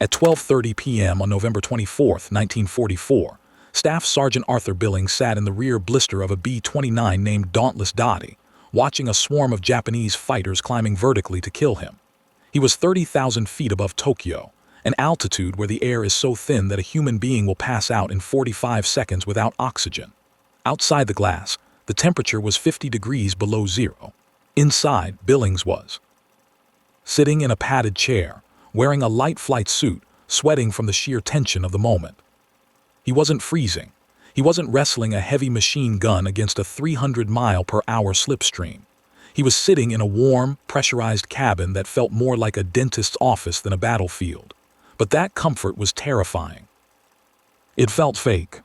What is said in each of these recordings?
At 12:30 p.m. on November 24, 1944, Staff Sergeant Arthur Billings sat in the rear blister of a B-29 named Dauntless Dottie, watching a swarm of Japanese fighters climbing vertically to kill him. He was 30,000 feet above Tokyo, an altitude where the air is so thin that a human being will pass out in 45 seconds without oxygen. Outside the glass, the temperature was 50 degrees below zero. Inside, Billings was sitting in a padded chair, wearing a light flight suit, sweating from the sheer tension of the moment. He wasn't freezing. He wasn't wrestling a heavy machine gun against a 300-mile-per-hour slipstream. He was sitting in a warm, pressurized cabin that felt more like a dentist's office than a battlefield. But that comfort was terrifying. It felt fake.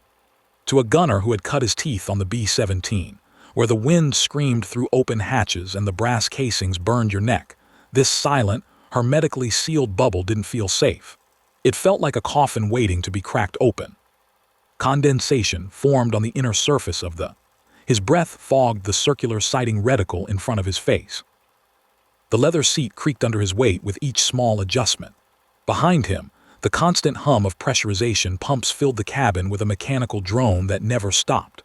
To a gunner who had cut his teeth on the B-17, where the wind screamed through open hatches and the brass casings burned your neck, this silent, hermetically sealed bubble didn't feel safe. It felt like a coffin waiting to be cracked open. Condensation formed on the inner surface of his breath fogged the circular sighting reticle in front of his face. The leather seat creaked under his weight with each small adjustment. Behind him, the constant hum of pressurization pumps filled the cabin with a mechanical drone that never stopped.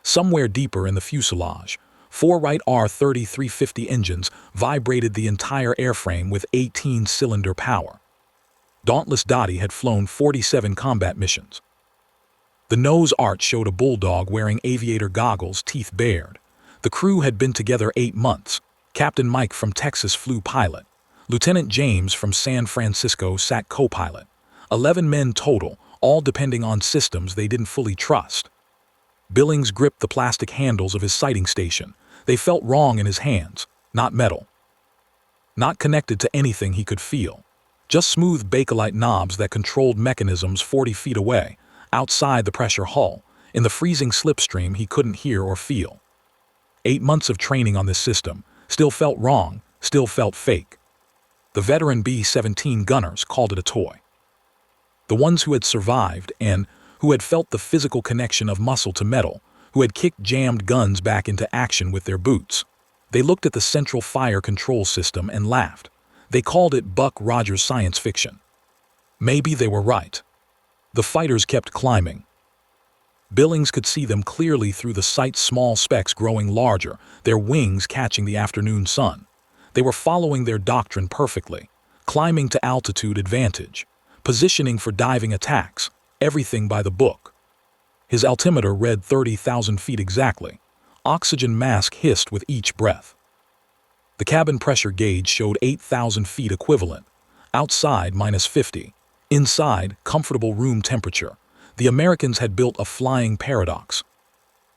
Somewhere deeper in the fuselage, 4 Wright R-3350 engines vibrated the entire airframe with 18-cylinder power. Dauntless Dottie had flown 47 combat missions. The nose arch showed a bulldog wearing aviator goggles, teeth bared. The crew had been together 8 months. Captain Mike from Texas flew pilot. Lieutenant James from San Francisco sat co-pilot. 11 men total, all depending on systems they didn't fully trust. Billings gripped the plastic handles of his sighting station. They felt wrong in his hands, not metal. Not connected to anything he could feel. Just smooth bakelite knobs that controlled mechanisms 40 feet away, outside the pressure hull. In the freezing slipstream he couldn't hear or feel. 8 months of training on this system still felt wrong, still felt fake. The veteran B-17 gunners called it a toy. The ones who had survived and who had felt the physical connection of muscle to metal, who had kicked jammed guns back into action with their boots. They looked at the central fire control system and laughed. They called it Buck Rogers science fiction. Maybe they were right. The fighters kept climbing. Billings could see them clearly through the sight's small specks growing larger, their wings catching the afternoon sun. They were following their doctrine perfectly, climbing to altitude advantage, positioning for diving attacks, everything by the book. His altimeter read 30,000 feet exactly. Oxygen mask hissed with each breath. The cabin pressure gauge showed 8,000 feet equivalent. Outside, -50. Inside, comfortable room temperature. The Americans had built a flying paradox.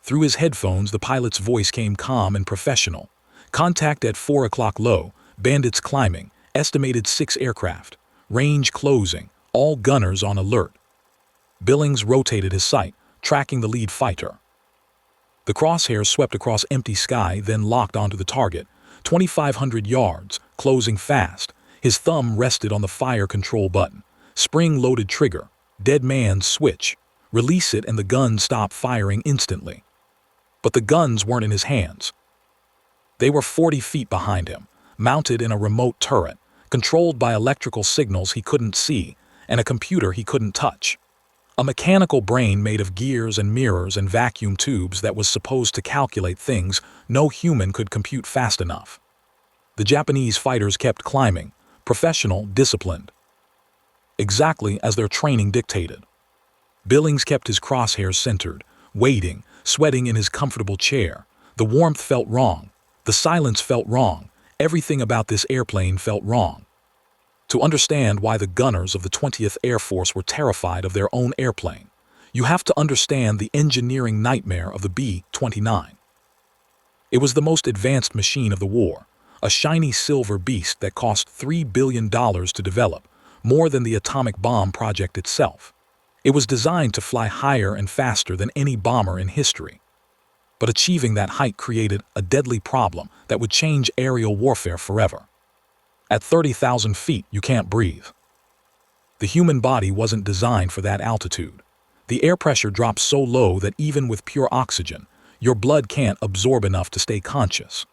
Through his headphones, the pilot's voice came calm and professional. Contact at 4 o'clock low, bandits climbing, estimated 6 aircraft, range closing, all gunners on alert. Billings rotated his sight, tracking the lead fighter. The crosshairs swept across empty sky, then locked onto the target. 2,500 yards, closing fast. His thumb rested on the fire control button. Spring-loaded trigger. Dead man's switch. Release it and the gun stopped firing instantly. But the guns weren't in his hands. They were 40 feet behind him, mounted in a remote turret, controlled by electrical signals he couldn't see and a computer he couldn't touch. A mechanical brain made of gears and mirrors and vacuum tubes that was supposed to calculate things no human could compute fast enough. The Japanese fighters kept climbing, professional, disciplined. Exactly as their training dictated. Billings kept his crosshairs centered, waiting, sweating in his comfortable chair. The warmth felt wrong. The silence felt wrong. Everything about this airplane felt wrong. To understand why the gunners of the 20th Air Force were terrified of their own airplane, you have to understand the engineering nightmare of the B-29. It was the most advanced machine of the war, a shiny silver beast that cost $3 billion to develop, more than the atomic bomb project itself. It was designed to fly higher and faster than any bomber in history. But achieving that height created a deadly problem that would change aerial warfare forever. At 30,000 feet, you can't breathe. The human body wasn't designed for that altitude. The air pressure drops so low that even with pure oxygen, your blood can't absorb enough to stay conscious.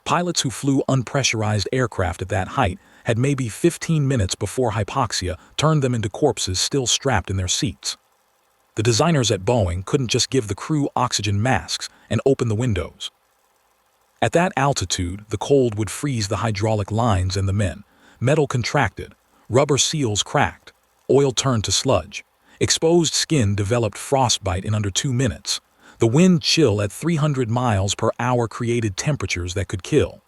Pilots who flew unpressurized aircraft at that height had maybe 15 minutes before hypoxia turned them into corpses still strapped in their seats. The designers at Boeing couldn't just give the crew oxygen masks and open the windows. At that altitude, the cold would freeze the hydraulic lines and the men. Metal contracted, rubber seals cracked, oil turned to sludge. Exposed skin developed frostbite in under 2 minutes. The wind chill at 300 miles per hour created temperatures that could kill.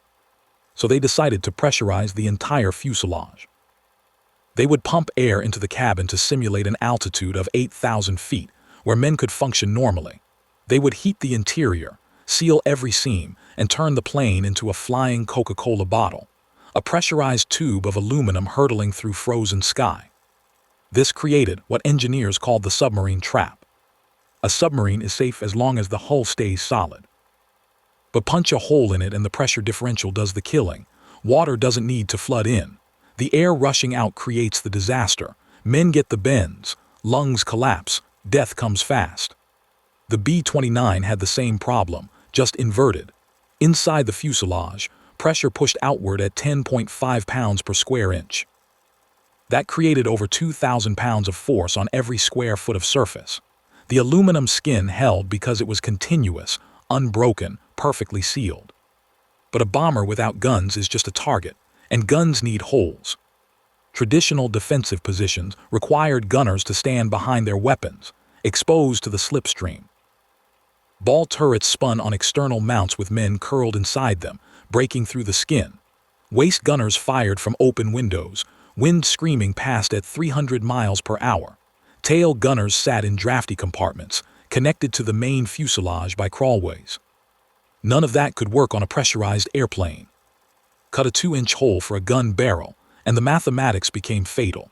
So they decided to pressurize the entire fuselage. They would pump air into the cabin to simulate an altitude of 8,000 feet, where men could function normally. They would heat the interior, seal every seam, and turn the plane into a flying Coca-Cola bottle, a pressurized tube of aluminum hurtling through frozen sky. This created what engineers called the submarine trap. A submarine is safe as long as the hull stays solid. But punch a hole in it and the pressure differential does the killing. Water doesn't need to flood in. The air rushing out creates the disaster. Men get the bends, lungs collapse, death comes fast. The B-29 had the same problem, just inverted. Inside the fuselage, pressure pushed outward at 10.5 pounds per square inch. That created over 2,000 pounds of force on every square foot of surface. The aluminum skin held because it was continuous, unbroken, perfectly sealed. But a bomber without guns is just a target, and guns need holes. Traditional defensive positions required gunners to stand behind their weapons, exposed to the slipstream. Ball turrets spun on external mounts with men curled inside them, breaking through the skin. Waist gunners fired from open windows, wind screaming past at 300 miles per hour. Tail gunners sat in drafty compartments, connected to the main fuselage by crawlways. None of that could work on a pressurized airplane. Cut a 2-inch hole for a gun barrel, and the mathematics became fatal.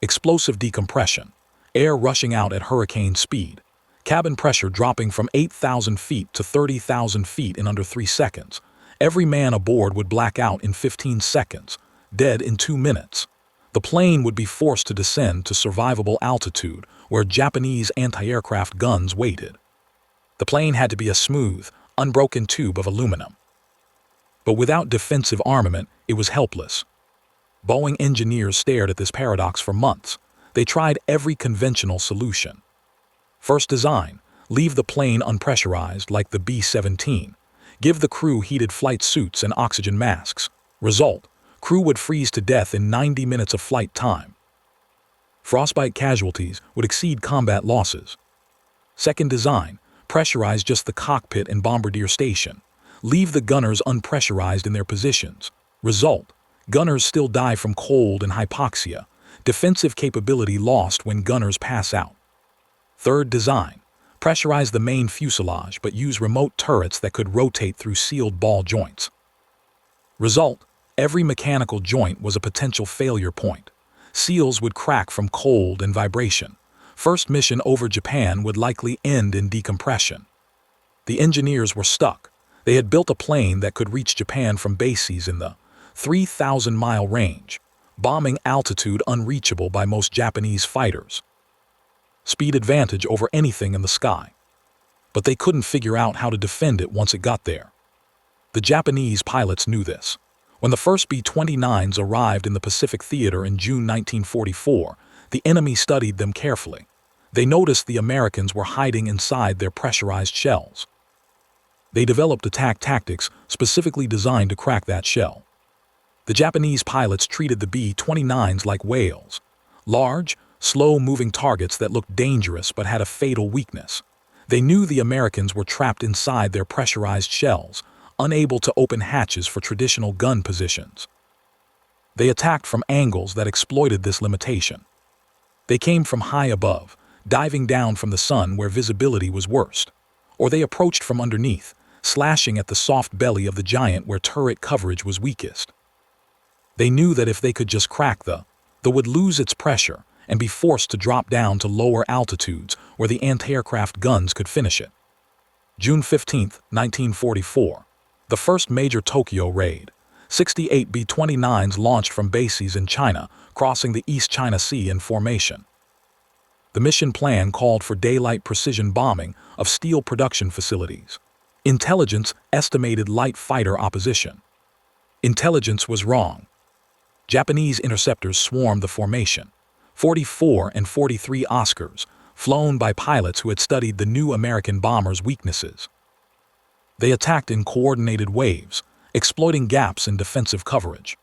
Explosive decompression, air rushing out at hurricane speed, cabin pressure dropping from 8,000 feet to 30,000 feet in under 3 seconds. Every man aboard would black out in 15 seconds, dead in 2 minutes. The plane would be forced to descend to survivable altitude where Japanese anti-aircraft guns waited. The plane had to be a smooth, unbroken tube of aluminum. But without defensive armament, it was helpless. Boeing engineers stared at this paradox for months. They tried every conventional solution. First design, leave the plane unpressurized like the B-17. Give the crew heated flight suits and oxygen masks. Result, crew would freeze to death in 90 minutes of flight time. Frostbite casualties would exceed combat losses. Second design, pressurize just the cockpit and bombardier station. Leave the gunners unpressurized in their positions. Result, gunners still die from cold and hypoxia. Defensive capability lost when gunners pass out. Third design, pressurize the main fuselage but use remote turrets that could rotate through sealed ball joints. Result, every mechanical joint was a potential failure point. Seals would crack from cold and vibration. First mission over Japan would likely end in decompression. The engineers were stuck. They had built a plane that could reach Japan from bases in the 3,000-mile range, bombing altitude unreachable by most Japanese fighters. Speed advantage over anything in the sky. But they couldn't figure out how to defend it once it got there. The Japanese pilots knew this. When the first B-29s arrived in the Pacific Theater in June 1944, the enemy studied them carefully. They noticed the Americans were hiding inside their pressurized shells. They developed attack tactics specifically designed to crack that shell. The Japanese pilots treated the B-29s like whales, large, slow-moving targets that looked dangerous but had a fatal weakness. They knew the Americans were trapped inside their pressurized shells, unable to open hatches for traditional gun positions. They attacked from angles that exploited this limitation. They came from high above, diving down from the sun where visibility was worst, or they approached from underneath, slashing at the soft belly of the giant where turret coverage was weakest. They knew that if they could just crack the would lose its pressure and be forced to drop down to lower altitudes where the anti-aircraft guns could finish it. June 15, 1944, the first major Tokyo raid. 68 B-29s launched from bases in China, crossing the East China Sea in formation. The mission plan called for daylight precision bombing of steel production facilities. Intelligence estimated light fighter opposition. Intelligence was wrong. Japanese interceptors swarmed the formation. 44 and 43 Oscars, flown by pilots who had studied the new American bomber's weaknesses. They attacked in coordinated waves, exploiting gaps in defensive coverage.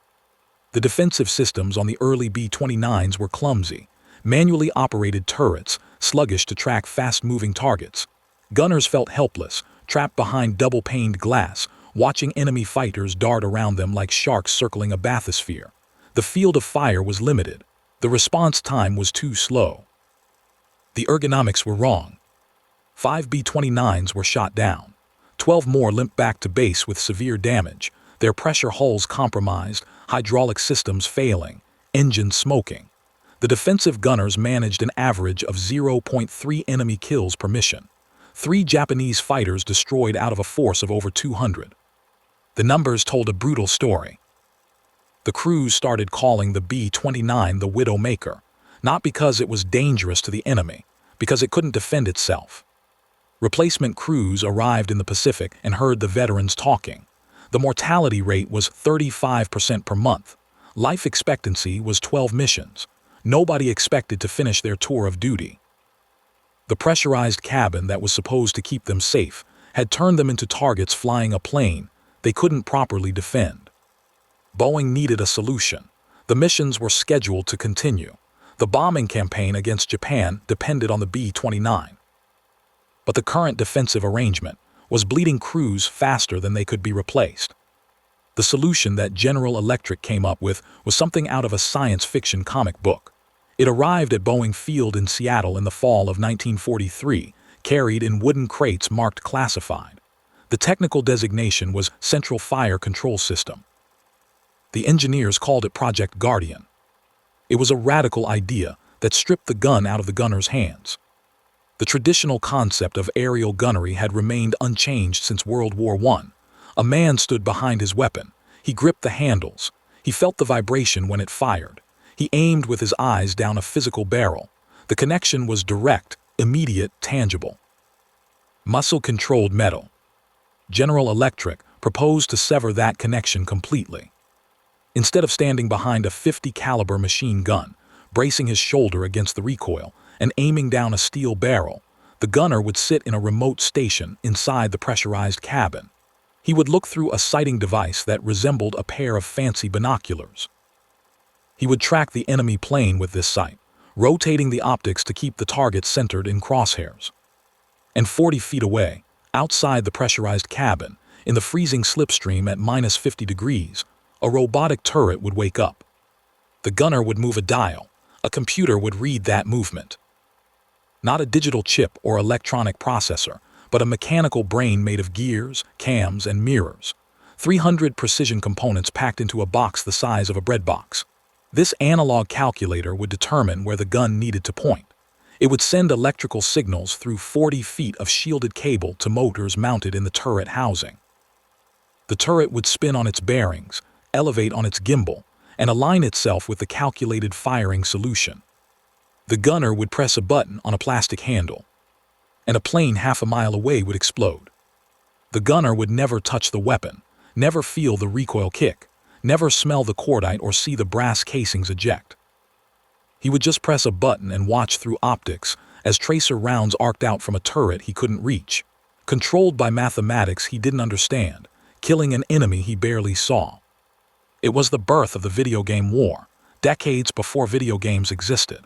The defensive systems on the early B-29s were clumsy, manually operated turrets, sluggish to track fast-moving targets. Gunners felt helpless, trapped behind double-paned glass, watching enemy fighters dart around them like sharks circling a bathysphere. The field of fire was limited. The response time was too slow. The ergonomics were wrong. 5 B-29s were shot down. 12 more limped back to base with severe damage, their pressure hulls compromised, hydraulic systems failing, engines smoking. The defensive gunners managed an average of 0.3 enemy kills per mission. 3 Japanese fighters destroyed out of a force of over 200. The numbers told a brutal story. The crews started calling the B-29 the Widowmaker, not because it was dangerous to the enemy, because it couldn't defend itself. Replacement crews arrived in the Pacific and heard the veterans talking. The mortality rate was 35% per month. Life expectancy was 12 missions. Nobody expected to finish their tour of duty. The pressurized cabin that was supposed to keep them safe had turned them into targets flying a plane they couldn't properly defend. Boeing needed a solution. The missions were scheduled to continue. The bombing campaign against Japan depended on the B-29. But the current defensive arrangement was bleeding crews faster than they could be replaced. The solution that General Electric came up with was something out of a science fiction comic book. It arrived at Boeing Field in Seattle in the fall of 1943, carried in wooden crates marked classified. The technical designation was Central Fire Control System. The engineers called it Project Guardian. It was a radical idea that stripped the gun out of the gunner's hands. The traditional concept of aerial gunnery had remained unchanged since World War I. A man stood behind his weapon. He gripped the handles. He felt the vibration when it fired. He aimed with his eyes down a physical barrel. The connection was direct, immediate, tangible. Muscle-controlled metal. General Electric proposed to sever that connection completely. Instead of standing behind a .50 caliber machine gun, bracing his shoulder against the recoil, and aiming down a steel barrel, the gunner would sit in a remote station inside the pressurized cabin. He would look through a sighting device that resembled a pair of fancy binoculars. He would track the enemy plane with this sight, rotating the optics to keep the target centered in crosshairs. And 40 feet away, outside the pressurized cabin, in the freezing slipstream at -50 degrees, a robotic turret would wake up. The gunner would move a dial. A computer would read that movement. Not a digital chip or electronic processor, but a mechanical brain made of gears, cams, and mirrors. 300 precision components packed into a box the size of a bread box. This analog calculator would determine where the gun needed to point. It would send electrical signals through 40 feet of shielded cable to motors mounted in the turret housing. The turret would spin on its bearings, elevate on its gimbal, and align itself with the calculated firing solution. The gunner would press a button on a plastic handle, and a plane half a mile away would explode. The gunner would never touch the weapon, never feel the recoil kick, never smell the cordite or see the brass casings eject. He would just press a button and watch through optics as tracer rounds arced out from a turret he couldn't reach, controlled by mathematics he didn't understand, killing an enemy he barely saw. It was the birth of the video game war, decades before video games existed.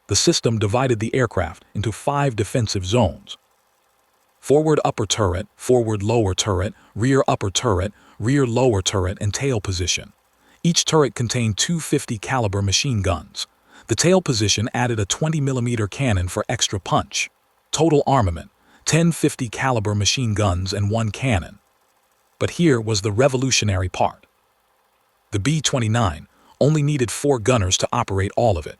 The system divided the aircraft into 5 defensive zones: forward upper turret, forward lower turret, rear upper turret, rear lower turret, and tail position. Each turret contained 2 .50 caliber machine guns. The tail position added a 20mm cannon for extra punch. Total armament: 10 .50 caliber machine guns and 1 cannon. But here was the revolutionary part. The B-29 only needed 4 gunners to operate all of it.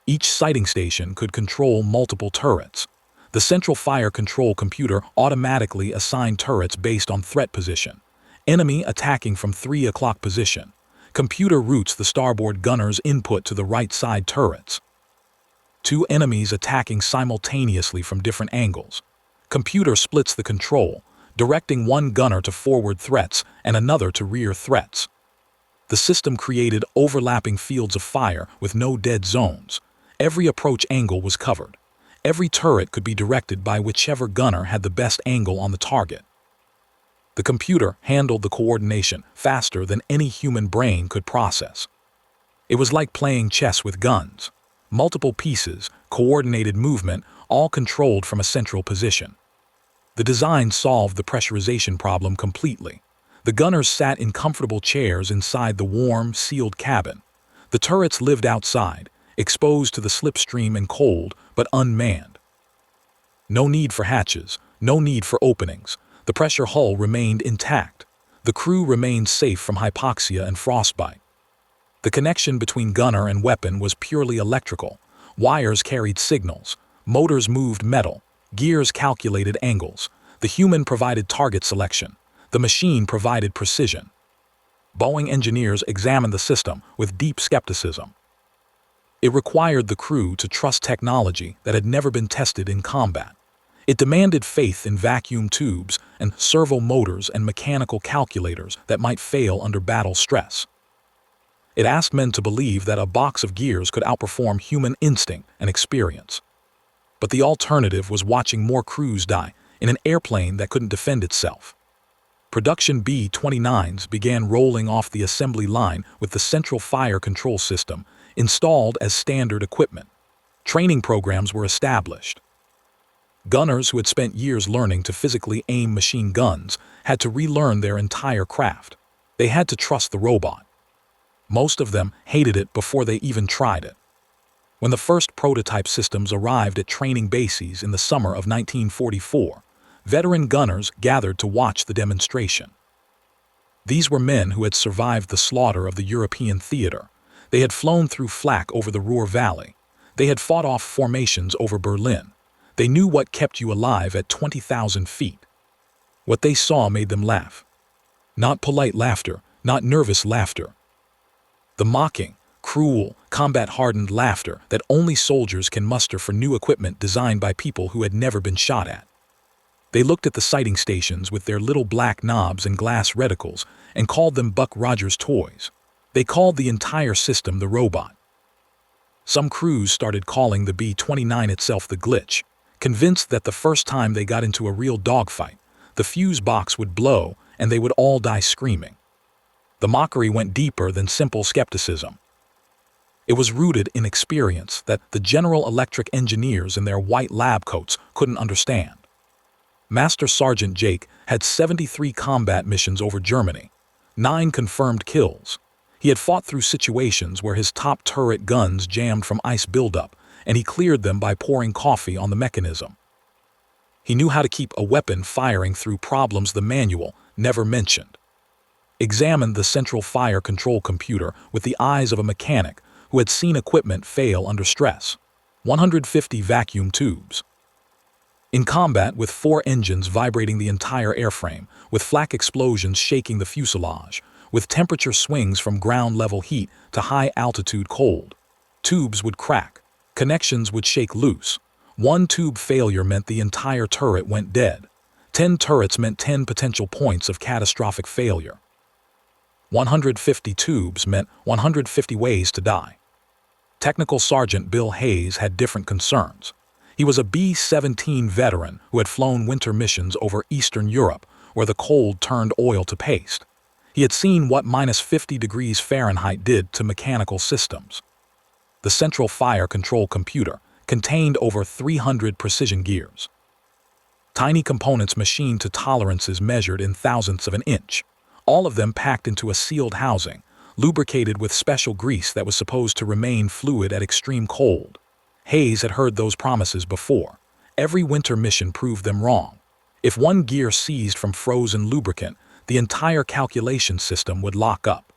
Each sighting station could control multiple turrets. The central fire control computer automatically assigned turrets based on threat position. Enemy attacking from 3 o'clock position. Computer routes the starboard gunner's input to the right side turrets. 2 enemies attacking simultaneously from different angles. Computer splits the control, directing one gunner to forward threats and another to rear threats. The system created overlapping fields of fire with no dead zones. Every approach angle was covered. Every turret could be directed by whichever gunner had the best angle on the target. The computer handled the coordination faster than any human brain could process. It was like playing chess with guns. Multiple pieces, coordinated movement, all controlled from a central position. The design solved the pressurization problem completely. The gunners sat in comfortable chairs inside the warm, sealed cabin. The turrets lived outside, exposed to the slipstream and cold, but unmanned. No need for hatches, no need for openings. The pressure hull remained intact. The crew remained safe from hypoxia and frostbite. The connection between gunner and weapon was purely electrical. Wires carried signals. Motors moved metal. Gears calculated angles. The human provided target selection. The machine provided precision. Boeing engineers examined the system with deep skepticism. It required the crew to trust technology that had never been tested in combat. It demanded faith in vacuum tubes and servo motors and mechanical calculators that might fail under battle stress. It asked men to believe that a box of gears could outperform human instinct and experience. But the alternative was watching more crews die in an airplane that couldn't defend itself. Production B-29s began rolling off the assembly line with the central fire control system installed as standard equipment. Training programs were established. Gunners who had spent years learning to physically aim machine guns had to relearn their entire craft. They had to trust the robot. Most of them hated it before they even tried it. When the first prototype systems arrived at training bases in the summer of 1944, veteran gunners gathered to watch the demonstration. These were men who had survived the slaughter of the European theater. They had flown through flak over the Ruhr Valley. They had fought off formations over Berlin. They knew what kept you alive at 20,000 feet. What they saw made them laugh. Not polite laughter, not nervous laughter. The mocking, cruel, combat-hardened laughter that only soldiers can muster for new equipment designed by people who had never been shot at. They looked at the sighting stations with their little black knobs and glass reticles and called them Buck Rogers toys. They called the entire system the robot. Some crews started calling the B-29 itself the glitch, convinced that the first time they got into a real dogfight, the fuse box would blow and they would all die screaming. The mockery went deeper than simple skepticism. It was rooted in experience that the General Electric engineers in their white lab coats couldn't understand. Master Sergeant Jake had 73 combat missions over Germany, 9 confirmed kills. He had fought through situations where his top turret guns jammed from ice buildup, and he cleared them by pouring coffee on the mechanism. He knew how to keep a weapon firing through problems the manual never mentioned. Examined the central fire control computer with the eyes of a mechanic who had seen equipment fail under stress. 150 vacuum tubes. In combat, with 4 engines vibrating the entire airframe, with flak explosions shaking the fuselage, with temperature swings from ground-level heat to high-altitude cold, tubes would crack, connections would shake loose. 1 tube failure meant the entire turret went dead. 10 turrets meant 10 potential points of catastrophic failure. 150 tubes meant 150 ways to die. Technical Sergeant Bill Hayes had different concerns. He was a B-17 veteran who had flown winter missions over Eastern Europe, where the cold turned oil to paste. He had seen what -50 degrees Fahrenheit did to mechanical systems. The central fire control computer contained over 300 precision gears. Tiny components machined to tolerances measured in thousandths of an inch, all of them packed into a sealed housing, lubricated with special grease that was supposed to remain fluid at extreme cold. Hayes had heard those promises before. Every winter mission proved them wrong. If one gear seized from frozen lubricant, the entire calculation system would lock up.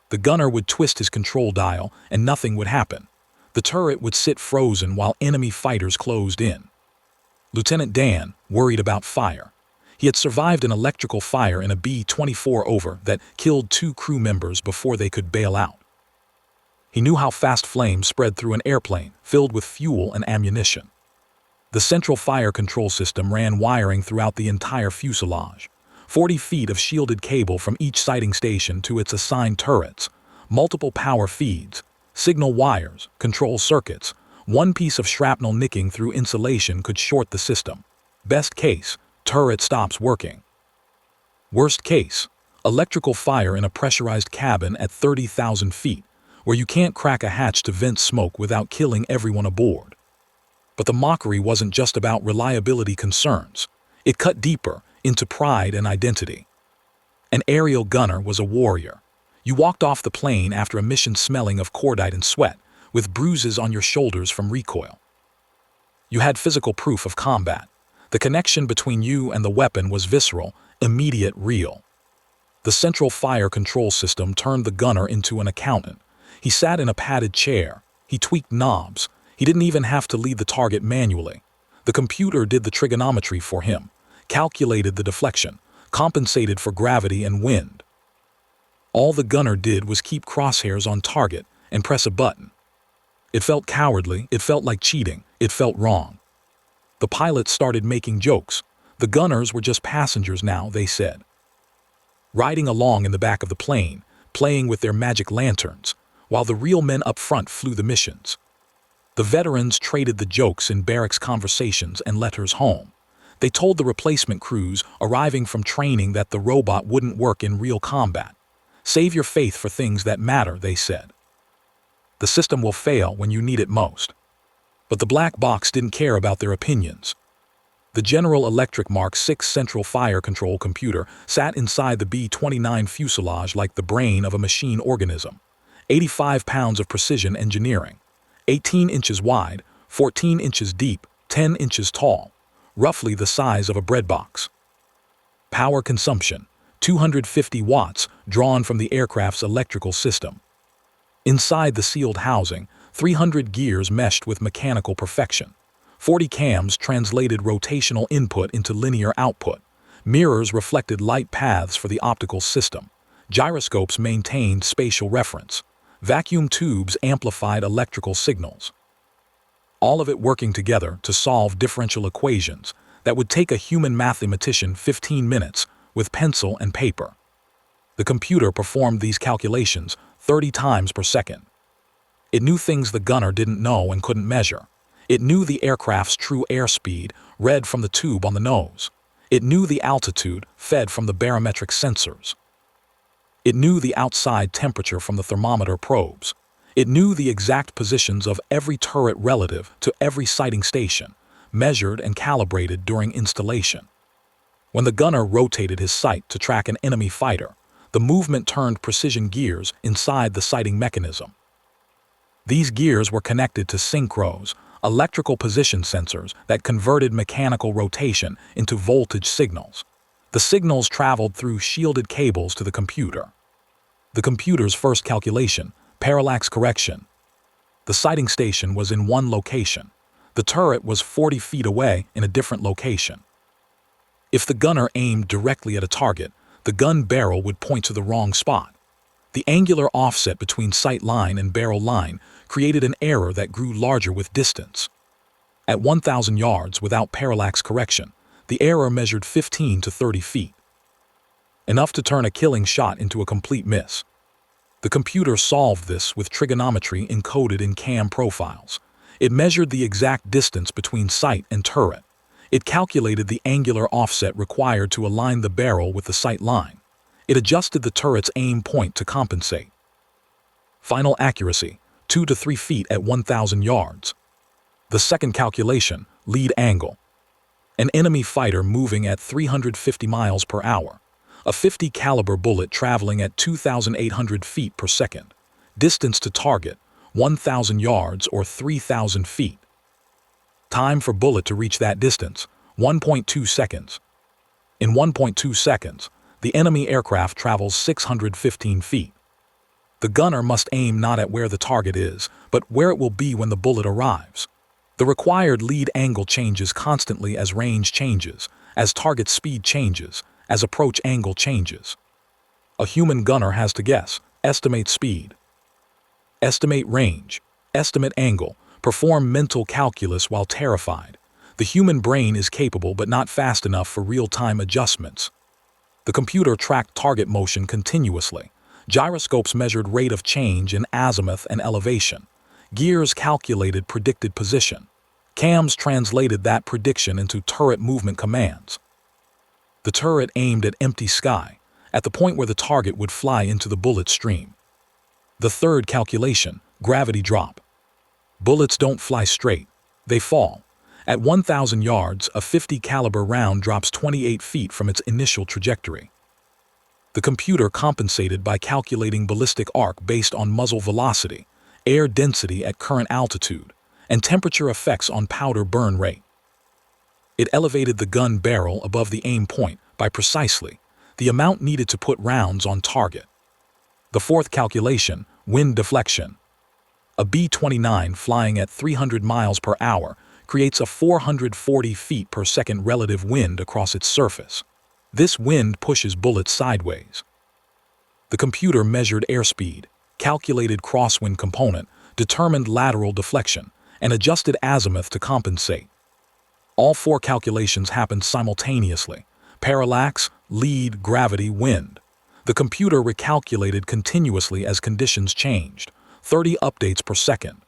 The gunner would twist his control dial and nothing would happen. The turret would sit frozen while enemy fighters closed in. Lieutenant Dan worried about fire. He had survived an electrical fire in a B-24 over that killed 2 crew members before they could bail out. He knew how fast flames spread through an airplane filled with fuel and ammunition. The central fire control system ran wiring throughout the entire fuselage. 40 feet of shielded cable from each sighting station to its assigned turrets, multiple power feeds, signal wires, control circuits. One piece of shrapnel nicking through insulation could short the system. Best case, turret stops working. Worst case, electrical fire in a pressurized cabin at 30,000 feet, where you can't crack a hatch to vent smoke without killing everyone aboard. But the mockery wasn't just about reliability concerns. It cut deeper, into pride and identity. An aerial gunner was a warrior. You walked off the plane after a mission smelling of cordite and sweat, with bruises on your shoulders from recoil. You had physical proof of combat. The connection between you and the weapon was visceral, immediate, real. The central fire control system turned the gunner into an accountant. He sat in a padded chair. He tweaked knobs. He didn't even have to lead the target manually. The computer did the trigonometry for him, calculated the deflection, compensated for gravity and wind. All the gunner did was keep crosshairs on target and press a button. It felt cowardly, it felt like cheating, it felt wrong. The pilots started making jokes. The gunners were just passengers now, they said. Riding along in the back of the plane, playing with their magic lanterns, while the real men up front flew the missions. The veterans traded the jokes in barracks conversations and letters home. They told the replacement crews arriving from training that the robot wouldn't work in real combat. Save your faith for things that matter, they said. The system will fail when you need it most. But the black box didn't care about their opinions. The General Electric Mark 6 central fire control computer sat inside the B-29 fuselage like the brain of a machine organism. 85 pounds of precision engineering. 18 inches wide, 14 inches deep, 10 inches tall. Roughly the size of a bread box. Power consumption, 250 watts drawn from the aircraft's electrical system. Inside the sealed housing, 300 gears meshed with mechanical perfection. 40 cams translated rotational input into linear output. Mirrors reflected light paths for the optical system. Gyroscopes maintained spatial reference. Vacuum tubes amplified electrical signals. All of it working together to solve differential equations that would take a human mathematician 15 minutes with pencil and paper. The computer performed these calculations 30 times per second. It knew things the gunner didn't know and couldn't measure. It knew the aircraft's true airspeed, read from the tube on the nose. It knew the altitude, fed from the barometric sensors. It knew the outside temperature from the thermometer probes. It knew the exact positions of every turret relative to every sighting station, measured and calibrated during installation. When the gunner rotated his sight to track an enemy fighter, the movement turned precision gears inside the sighting mechanism. These gears were connected to synchros, electrical position sensors that converted mechanical rotation into voltage signals. The signals traveled through shielded cables to the computer. The computer's first calculation, parallax correction. The sighting station was in one location. The turret was 40 feet away in a different location. If the gunner aimed directly at a target, the gun barrel would point to the wrong spot. The angular offset between sight line and barrel line created an error that grew larger with distance. At 1,000 yards without parallax correction, the error measured 15 to 30 feet. Enough to turn a killing shot into a complete miss. The computer solved this with trigonometry encoded in cam profiles. It measured the exact distance between sight and turret. It calculated the angular offset required to align the barrel with the sight line. It adjusted the turret's aim point to compensate. Final accuracy, 2 to 3 feet at 1,000 yards. The second calculation, lead angle. An enemy fighter moving at 350 miles per hour. A 50 caliber bullet traveling at 2,800 feet per second. Distance to target, 1,000 yards or 3,000 feet. Time for bullet to reach that distance, 1.2 seconds. In 1.2 seconds, the enemy aircraft travels 615 feet. The gunner must aim not at where the target is, but where it will be when the bullet arrives. The required lead angle changes constantly as range changes, as target speed changes, as approach angle changes. A human gunner has to guess, estimate speed, estimate range, estimate angle, perform mental calculus while terrified. The human brain is capable but not fast enough for real-time adjustments. The computer tracked target motion continuously. Gyroscopes measured rate of change in azimuth and elevation. Gears calculated predicted position. Cams translated that prediction into turret movement commands. The turret aimed at empty sky, at the point where the target would fly into the bullet stream. The third calculation, gravity drop. Bullets don't fly straight, they fall. At 1,000 yards, a .50 caliber round drops 28 feet from its initial trajectory. The computer compensated by calculating ballistic arc based on muzzle velocity, air density at current altitude, and temperature effects on powder burn rate. It elevated the gun barrel above the aim point by precisely the amount needed to put rounds on target. The fourth calculation, wind deflection. A B-29 flying at 300 miles per hour creates a 440 feet per second relative wind across its surface. This wind pushes bullets sideways. The computer measured airspeed, calculated crosswind component, determined lateral deflection, and adjusted azimuth to compensate. All four calculations happened simultaneously: parallax, lead, gravity, wind. The computer recalculated continuously as conditions changed, 30 updates per second.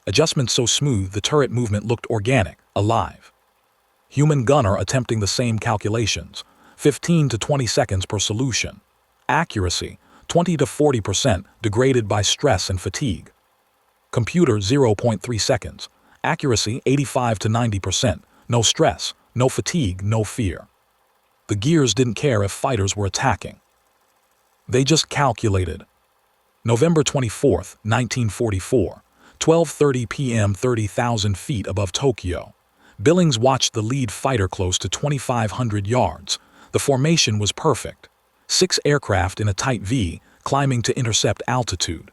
Adjustments so smooth the turret movement looked organic, alive. Human gunner attempting the same calculations, 15 to 20 seconds per solution. Accuracy, 20 to 40% degraded by stress and fatigue. Computer 0.3 seconds. Accuracy 85 to 90%. No stress, no fatigue, no fear. The gears didn't care if fighters were attacking. They just calculated. November 24, 1944, 12:30 p.m. 30,000 feet above Tokyo. Billings watched the lead fighter close to 2,500 yards. The formation was perfect. 6 aircraft in a tight V, climbing to intercept altitude.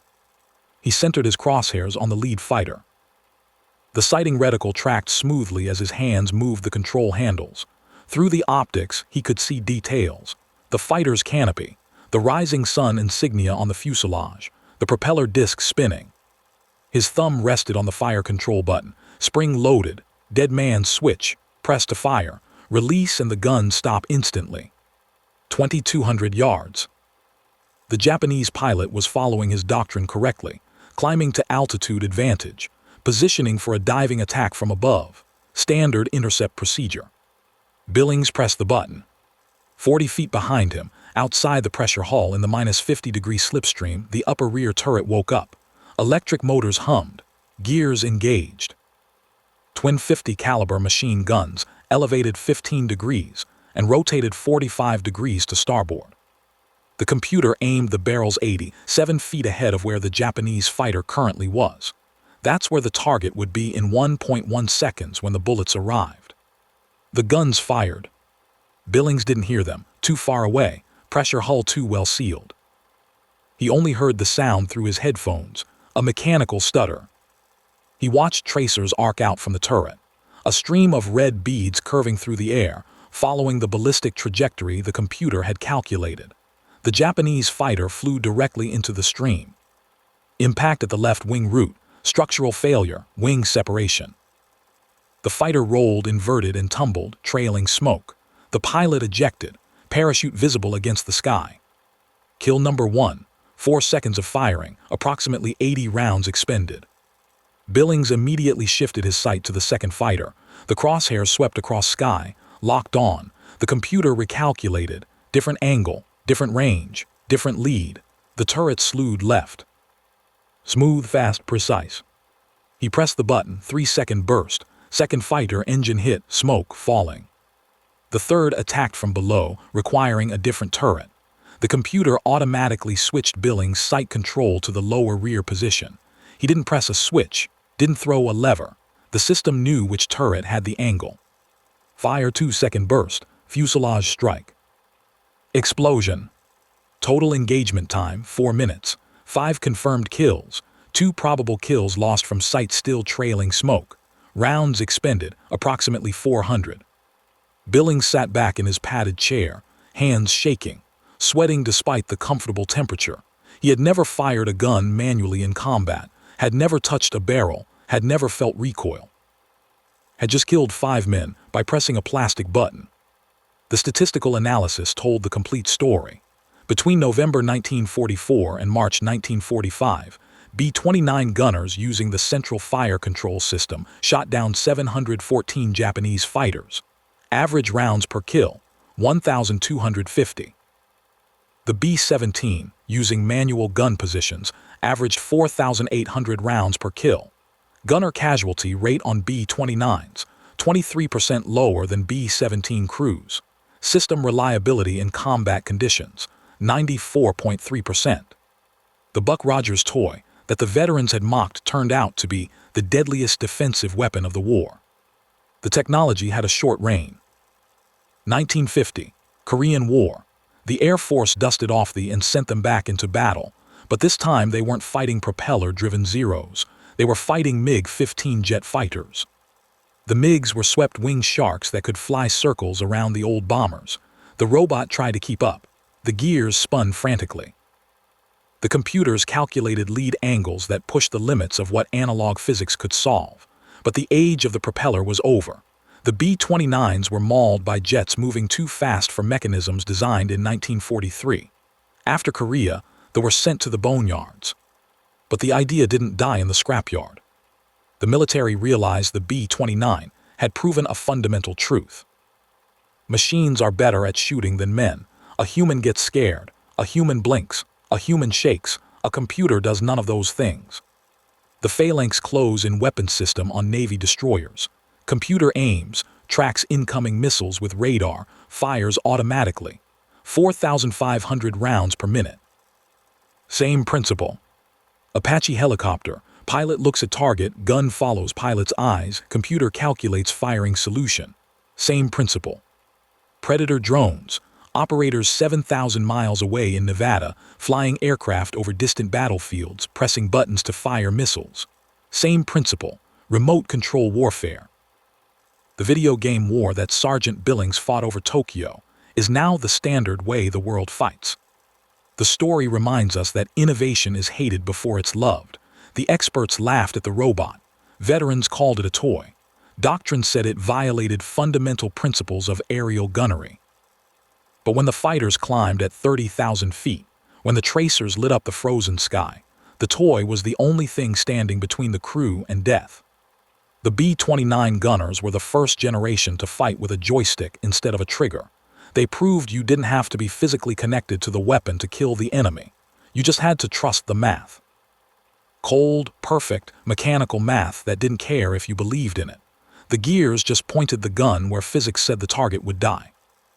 He centered his crosshairs on the lead fighter. The sighting reticle tracked smoothly as his hands moved the control handles. Through the optics, he could see details. The fighter's canopy, the rising sun insignia on the fuselage, the propeller disc spinning. His thumb rested on the fire control button. Spring loaded, dead man switch, press to fire, release, and the gun stop instantly. 2,200 yards. The Japanese pilot was following his doctrine correctly, climbing to altitude advantage, positioning for a diving attack from above, standard intercept procedure. Billings pressed the button. 40 feet behind him, outside the pressure hull in the -50-degree slipstream, the upper rear turret woke up. Electric motors hummed, gears engaged. Twin .50 caliber machine guns elevated 15 degrees and rotated 45 degrees to starboard. The computer aimed the barrels 87 feet ahead of where the Japanese fighter currently was. That's where the target would be in 1.1 seconds when the bullets arrived. The guns fired. Billings didn't hear them, too far away, pressure hull too well sealed. He only heard the sound through his headphones, a mechanical stutter. He watched tracers arc out from the turret, a stream of red beads curving through the air, following the ballistic trajectory the computer had calculated. The Japanese fighter flew directly into the stream. Impact at the left wing root, structural failure, wing separation. The fighter rolled, inverted, and tumbled, trailing smoke. The pilot ejected, parachute visible against the sky. Kill number 1, 4 seconds of firing, approximately 80 rounds expended. Billings immediately shifted his sight to the second fighter. The crosshairs swept across sky, locked on. The computer recalculated, different angle, different range, different lead. The turret slewed left. Smooth, fast, precise. He pressed the button, 3-second burst. Second fighter, engine hit, smoke, falling. The third attacked from below, requiring a different turret. The computer automatically switched Billings' sight control to the lower rear position. He didn't press a switch, didn't throw a lever. The system knew which turret had the angle. Fire, 2-second burst, fuselage strike. Explosion. Total engagement time, 4 minutes. 5 confirmed kills, 2 probable kills lost from sight still trailing smoke. Rounds expended, approximately 400. Billings sat back in his padded chair, hands shaking, sweating despite the comfortable temperature. He had never fired a gun manually in combat, had never touched a barrel, had never felt recoil. Had just killed 5 men by pressing a plastic button. The statistical analysis told the complete story. Between November 1944 and March 1945, B-29 gunners using the Central Fire Control System shot down 714 Japanese fighters. Average rounds per kill, 1,250. The B-17, using manual gun positions, averaged 4,800 rounds per kill. Gunner casualty rate on B-29's, 23% lower than B-17 crews. System reliability in combat conditions, 94.3%. The Buck Rogers toy that the veterans had mocked turned out to be the deadliest defensive weapon of the war. The technology had a short reign. 1950, Korean War. The Air Force dusted off the and sent them back into battle, but this time they weren't fighting propeller-driven Zeros. They were fighting MiG-15 jet fighters. The MiGs were swept-wing sharks that could fly circles around the old bombers. The robot tried to keep up. The gears spun frantically. The computers calculated lead angles that pushed the limits of what analog physics could solve. But the age of the propeller was over. The B-29s were mauled by jets moving too fast for mechanisms designed in 1943. After Korea, they were sent to the boneyards. But the idea didn't die in the scrapyard. The military realized the B-29 had proven a fundamental truth. Machines are better at shooting than men. A human gets scared. A human blinks. A human shakes. A computer does none of those things. The phalanx close in weapons system on Navy destroyers. Computer aims, tracks incoming missiles with radar, fires automatically. 4,500 rounds per minute. Same principle. Apache helicopter. Pilot looks at target, gun follows pilot's eyes, computer calculates firing solution. Same principle. Predator drones. Operators 7,000 miles away in Nevada, flying aircraft over distant battlefields, pressing buttons to fire missiles. Same principle. Remote control warfare. The video game war that Sergeant Billings fought over Tokyo is now the standard way the world fights. The story reminds us that innovation is hated before it's loved. The experts laughed at the robot. Veterans called it a toy. Doctrine said it violated fundamental principles of aerial gunnery. But when the fighters climbed at 30,000 feet, when the tracers lit up the frozen sky, the toy was the only thing standing between the crew and death. The B-29 gunners were the first generation to fight with a joystick instead of a trigger. They proved you didn't have to be physically connected to the weapon to kill the enemy. You just had to trust the math. Cold, perfect, mechanical math that didn't care if you believed in it. The gears just pointed the gun where physics said the target would die.